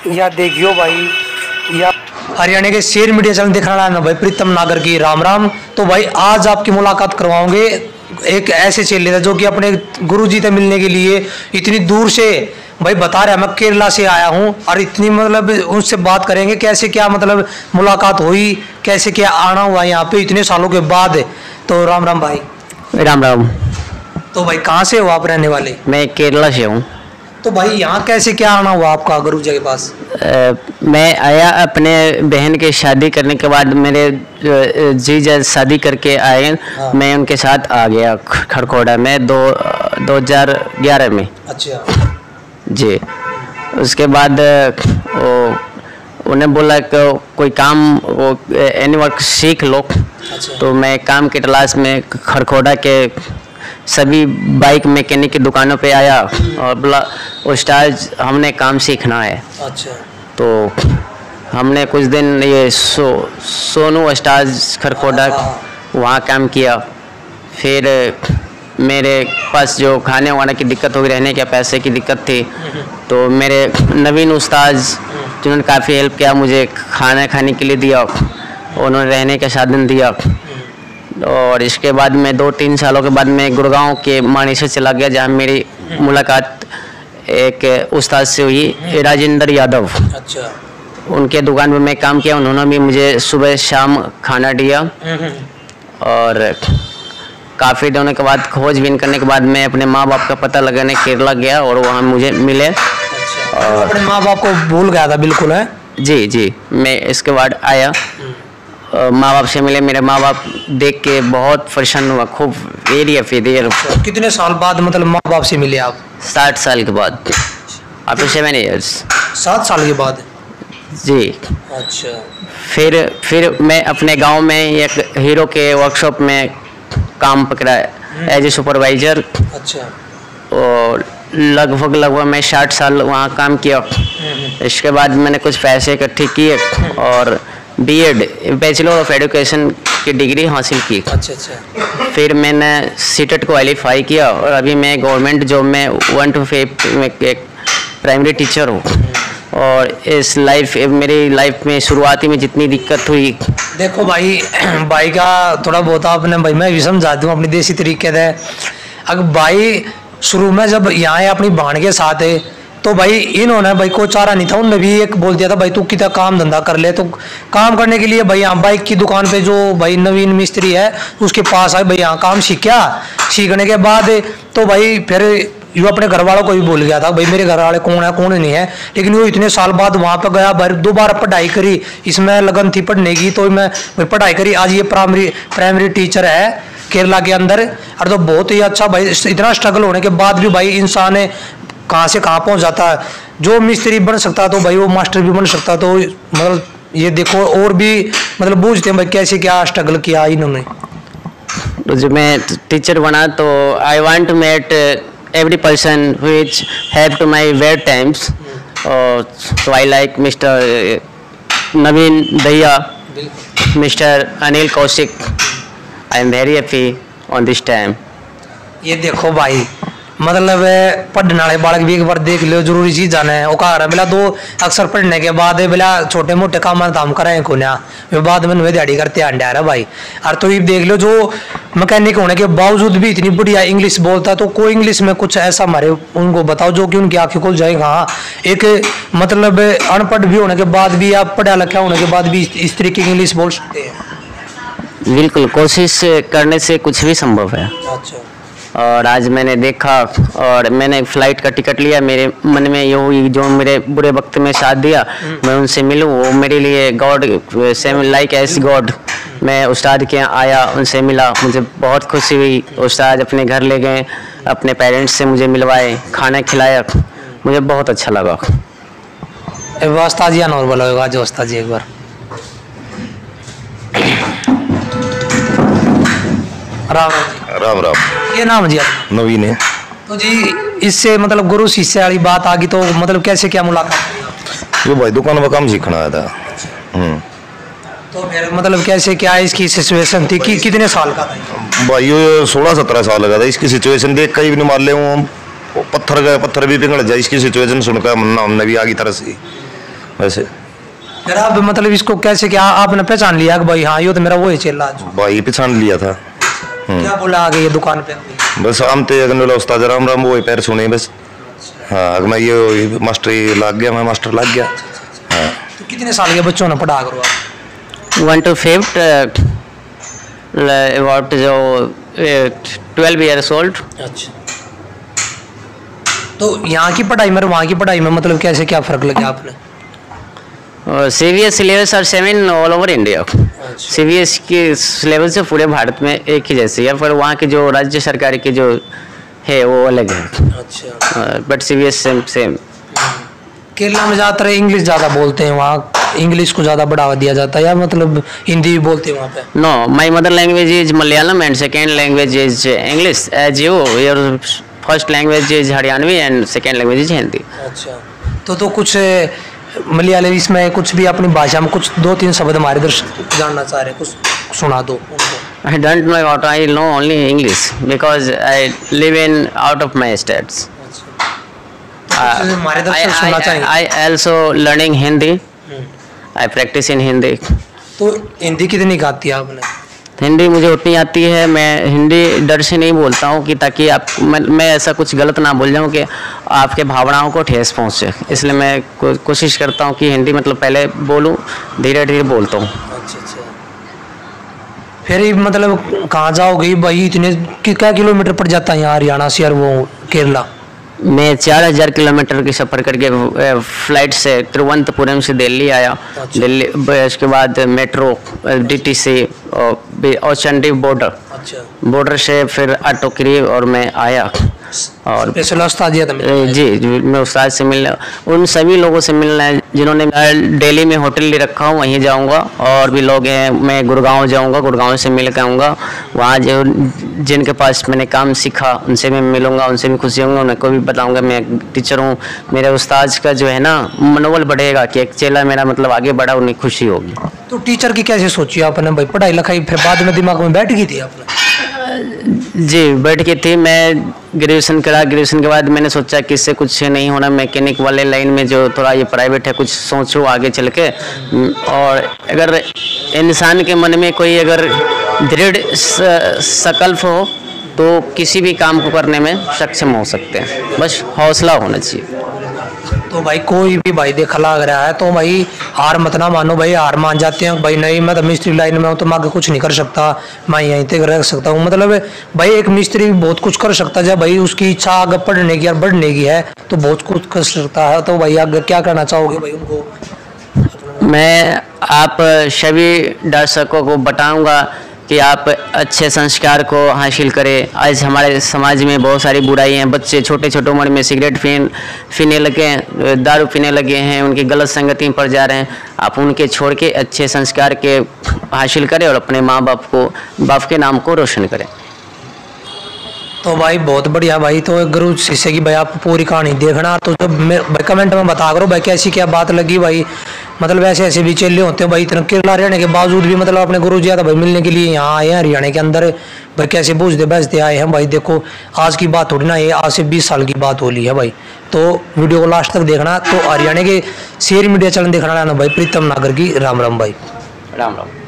या देखियो भाई, या हरियाणा के शेर मीडिया चैनल देखने वाला है भाई प्रीतम नागर की राम राम। तो भाई आज आपकी मुलाकात करवाओगे एक ऐसे चेले थे जो कि अपने गुरुजी से मिलने के लिए इतनी दूर से भाई बता रहे मैं केरला से आया हूँ, और इतनी मतलब उनसे बात करेंगे कैसे क्या मतलब मुलाकात हुई, कैसे क्या आना हुआ यहाँ पे इतने सालों के बाद। तो राम राम भाई। राम राम। तो भाई कहाँ से हो आप रहने वाले? मैं केरला से हूँ। तो भाई यहाँ कैसे क्या आना हुआ आपका गुरुजी के पास? मैं आया अपने बहन के शादी करने के बाद, मेरे जीजा शादी करके आए। हाँ। मैं उनके साथ आ गया खरखोड़ा में 2011 में। अच्छा जी। उसके बाद उन्हें बोला कि कोई काम वो एनी वर्क सीख लो। अच्छा। तो मैं काम की तलाश में खरखोड़ा के सभी बाइक मैकेनिक की दुकानों पे आया और बोला उस्ताद हमने काम सीखना है। अच्छा। तो हमने कुछ दिन ये सोनू उस्ताद खरखोड़ा वहाँ काम किया। फिर मेरे पास जो खाने वाने की दिक्कत हो गई, रहने के पैसे की दिक्कत थी, तो मेरे नवीन उस्ताद जिन्होंने काफ़ी हेल्प किया, मुझे खाना खाने के लिए दिया, उन्होंने रहने का साधन दिया। और इसके बाद मैं 2-3 सालों के बाद मैं गुड़गांव के मानेसर चला गया, जहाँ मेरी मुलाकात एक उस्ताद से हुई, राजेंद्र यादव। अच्छा। उनके दुकान में मैं काम किया, उन्होंने भी मुझे सुबह शाम खाना दिया। और काफ़ी दिनों के बाद खोजबीन करने के बाद मैं अपने माँ बाप का पता लगाने केरला गया और वहाँ मुझे मिले। अच्छा। और अपने माँ बाप को भूल गया था बिल्कुल है? जी जी। मैं इसके बाद आया, माँ बाप से मिले। मेरे माँ बाप देख के बहुत परेशान हुआ, खूब एरिया फिर। कितने साल बाद मतलब माँ बाप से मिले आप? 7 साल के बाद, आफ्टर 7 years। 7 साल के बाद जी। अच्छा। फिर मैं अपने गांव में एक हीरो के वर्कशॉप में काम पकड़ा एज ए सुपरवाइजर। अच्छा। और लगभग मैं 60 साल वहाँ काम किया। इसके बाद मैंने कुछ पैसे इकट्ठे किए और बीएड बैचलर ऑफ एजुकेशन की डिग्री हासिल की। अच्छा अच्छा। फिर मैंने सीटेट क्वालिफाई किया और अभी मैं गवर्नमेंट जॉब में 1 to 5 में एक प्राइमरी टीचर हूँ। और इस मेरी लाइफ में शुरुआती में जितनी दिक्कत हुई, देखो भाई भाई का थोड़ा बहुत आपने भाई मैं भी समझा दूँ अपनी देसी तरीके से। अगर भाई शुरू में जब यहाँ है अपनी बहन के साथ है, तो भाई इन्होंने भाई को चारा नहीं था, उन्होंने भी एक बोल दिया था भाई तू कितना काम धंधा कर ले। तो काम करने के लिए भाई यहाँ बाइक की दुकान पे जो भाई नवीन मिस्त्री है उसके पास आए, भाई यहाँ काम सीखा। सीखने के बाद तो भाई फिर यो अपने घर वालों को भी भूल गया था भाई मेरे घर वाले कौन है कौन नहीं है। लेकिन वो इतने साल बाद वहाँ पर गया, भाई दोबारा पढ़ाई करी, इसमें लगन थी पढ़ने की, तो मैं पढ़ाई करी। आज ये प्राइमरी टीचर है केरला के अंदर। और तो बहुत ही अच्छा भाई, इतना स्ट्रगल होने के बाद भी भाई इंसान कहाँ से कहाँ पहुँच जाता है। जो मिस्त्री बन सकता है तो भाई वो मास्टर भी बन सकता है। तो मतलब ये देखो और भी मतलब बूझते हैं भाई कैसे क्या स्ट्रगल किया इन्होंने। तो जब मैं टीचर बना तो I want to met every person which have to my where times. तो I like mister Naveen Dahiya, mister Anil Kaushik. I am very happy on this time. ये देखो भाई मतलब पढ़ने वाले बालक भी एक बार देख लो, जरूरी चीज जाना है। वो बोला 2 अक्सर पढ़ने के बाद बोला छोटे मोटे काम हम करें को बाद में वे दिहाड़ी करते अंडा रहा भाई। और तो ये देख लो जो मैकेनिक होने के बावजूद भी इतनी बढ़िया इंग्लिश बोलता है। तो कोई इंग्लिश में कुछ ऐसा हमारे उनको बताओ जो कि उनकी आंखें खुल जाएगा। हाँ एक मतलब अनपढ़ भी होने के बाद भी आप पढ़ा लिखा होने के बाद भी इस तरीके की इंग्लिश बोल सकते हैं। बिल्कुल, कोशिश करने से कुछ भी संभव है। अच्छा। और आज मैंने देखा और मैंने फ्लाइट का टिकट लिया। मेरे मन में ये हुई जो मेरे बुरे वक्त में साथ दिया मैं उनसे मिलूं, वो मेरे लिए God same like S God. मैं उस्ताद के यहाँ आया, उनसे मिला, मुझे बहुत खुशी हुई। उस्ताद अपने घर ले गए, अपने पेरेंट्स से मुझे मिलवाए, खाना खिलाया, मुझे बहुत अच्छा लगा। उस्ताद जी और बोला होगा जो उस्ताद जी एक बार। राम राम राम। ये नाम जी नवीन है। तो जी इससे मतलब गुरु शिष्य वाली बात आ गई, तो मतलब कैसे क्या मुलाकात? ये भाई दुकान में काम सीखना आया था। तो फिर मतलब कैसे क्या इसकी सिचुएशन थी कि कितने साल का था भाई? ये 16-17 साल का था। इसकी सिचुएशन देख कहीं भी नहीं मार ले, पत्थर भी पिघल जाए। इसकी सिचुएशन सुनकर मन्ना हमने भी आगे तरह से वैसे। फिर आप मतलब इसको कैसे, क्या आपने पहचान लिया कि भाई हाँ ये तो मेरा वो ही चेला आज? भाई पहचान लिया था। क्या बोला आगे ये दुकान पे? बस हम तो अगन उस्ताद राम राम वो पैर सुने बस। हाँ अगर मैं ये मास्टर लग गया, मैं मास्टर लग गया। हाँ। तो कितने साल के बच्चों ने पढ़ा करो आप? 1 to 5 about जो 12 years old। अच्छा। तो यहाँ की पढ़ाई में वहाँ की पढ़ाई में मतलब कैसे क्या फर्क लगा आपने? CBS सिलेबस और 7 ऑल ओवर इंडिया। CBS के सिलेबस से पूरे भारत में एक ही जैसी है, पर वहाँ की जो राज्य सरकार की जो है वो अलग है। अच्छा। But CBS same. केरला में ज़्यादातर इंग्लिश ज़्यादा बोलते हैं, वहाँ इंग्लिश को ज़्यादा बढ़ावा दिया जाता है या मतलब हिंदी भी बोलते हैं वहाँ पे? No, my mother language is Malayalam and second language is English as your first language is Haryanvi and second language is Hindi. अच्छा। तो कुछ मलयालम इसमें कुछ भी अपनी भाषा में कुछ 2-3 शब्द हमारे दर्शक जानना चाह रहे हैं, कुछ सुना दो उनको। I don't know what I know only English because I live in out of my states. हमारे दर्शक सुनना चाहेंगे। I also learning Hindi. I practice in Hindi. तो हिंदी कितनी आती है आपने? हिंदी मुझे उतनी आती है, मैं हिंदी डर से नहीं बोलता हूँ कि ताकि आप मैं ऐसा कुछ गलत ना बोल जाऊँ कि आपके भावनाओं को ठेस पहुँचे, इसलिए मैं कोशिश करता हूँ कि हिंदी मतलब पहले बोलूँ, धीरे धीरे बोलता हूँ। अच्छा। फिर मतलब कहाँ जाओगे भाई? इतने क्या किलोमीटर पड़ जाता है यहाँ हरियाणा से और वो केरला? मैं 4000 किलोमीटर की सफ़र करके फ्लाइट से तिरुवनंतपुरम से दिल्ली आया। अच्छा। दिल्ली उसके बाद मेट्रो DTC और चंडी बॉर्डर से फिर ऑटो करी और मैं आया। और स्पेशल उस्ताद जी मैं उस्ताद से मिलने, उन सभी लोगों से मिलना है जिन्होंने दिल्ली में होटल ले रखा हूँ, वहीं जाऊँगा। और भी लोग हैं, मैं गुड़गांव जाऊँगा, गुड़गांव से मिल के आऊँगा। वहाँ जो जिनके पास मैंने काम सीखा उनसे मैं मिलूँगा, उनसे भी खुशी होंगे, उनको भी बताऊँगा मैं टीचर हूँ। मेरे उस्ताद का जो है ना मनोबल बढ़ेगा कि एक चेला मेरा मतलब आगे बढ़ा, उन्हें खुशी होगी। तो टीचर की कैसे सोची आपने भाई? पढ़ाई लिखाई फिर बाद में दिमाग में बैठ गई थी आपने? जी बैठ के थी। मैं ग्रेजुएशन करा, ग्रेजुएशन के बाद मैंने सोचा कि इससे कुछ नहीं होना, मैकेनिक वाले लाइन में जो थोड़ा ये प्राइवेट है कुछ सोचो आगे चल के। और अगर इंसान के मन में कोई अगर दृढ़ संकल्प हो तो किसी भी काम को करने में सक्षम हो सकते हैं, बस हौसला होना चाहिए। तो भाई कोई भी भाई देखा लग रहा है तो भाई हार मत ना मानो भाई। हार मान जाते हैं भाई, नहीं मैं तो मिस्त्री लाइन में हूँ तो मैं आगे कुछ नहीं कर सकता, मैं यहीं तक रह सकता हूँ। मतलब भाई एक मिस्त्री बहुत कुछ कर सकता है, भाई उसकी इच्छा आगे पढ़ने की और बढ़ने की है तो बहुत कुछ कर सकता है। तो भाई आगे क्या करना चाहोगे भाई उनको? मैं आप सभी दर्शकों को बताऊंगा कि आप अच्छे संस्कार को हासिल करें। आज हमारे समाज में बहुत सारी बुराई हैं, बच्चे छोटे छोटे उम्र में सिगरेट पीने लगे हैं, दारू पीने लगे हैं, उनकी गलत संगति पर जा रहे हैं। आप उनके छोड़ के अच्छे संस्कार के हासिल करें और अपने माँ बाप के नाम को रोशन करें। तो भाई बहुत बढ़िया भाई। तो गुरु शिष्य की भाई आप पूरी कहानी देखना, तो जब भाई कमेंट में बता करो भाई कैसी क्या बात लगी भाई। मतलब ऐसे भी चेले होते हैं भाई, इतना केरला रहने के बावजूद भी मतलब अपने गुरु जी भाई मिलने के लिए यहाँ आए हैं हरियाणा के अंदर भाई। कैसे बूझते बजते आए हैं भाई। देखो आज की बात थोड़ी ना, ये आज से 20 साल की बात हो ली है भाई। तो वीडियो को लास्ट तक देखना। तो हरियाणा के शेयर मीडिया चैनल देखना भाई प्रीतम नागर की। राम राम भाई। राम राम।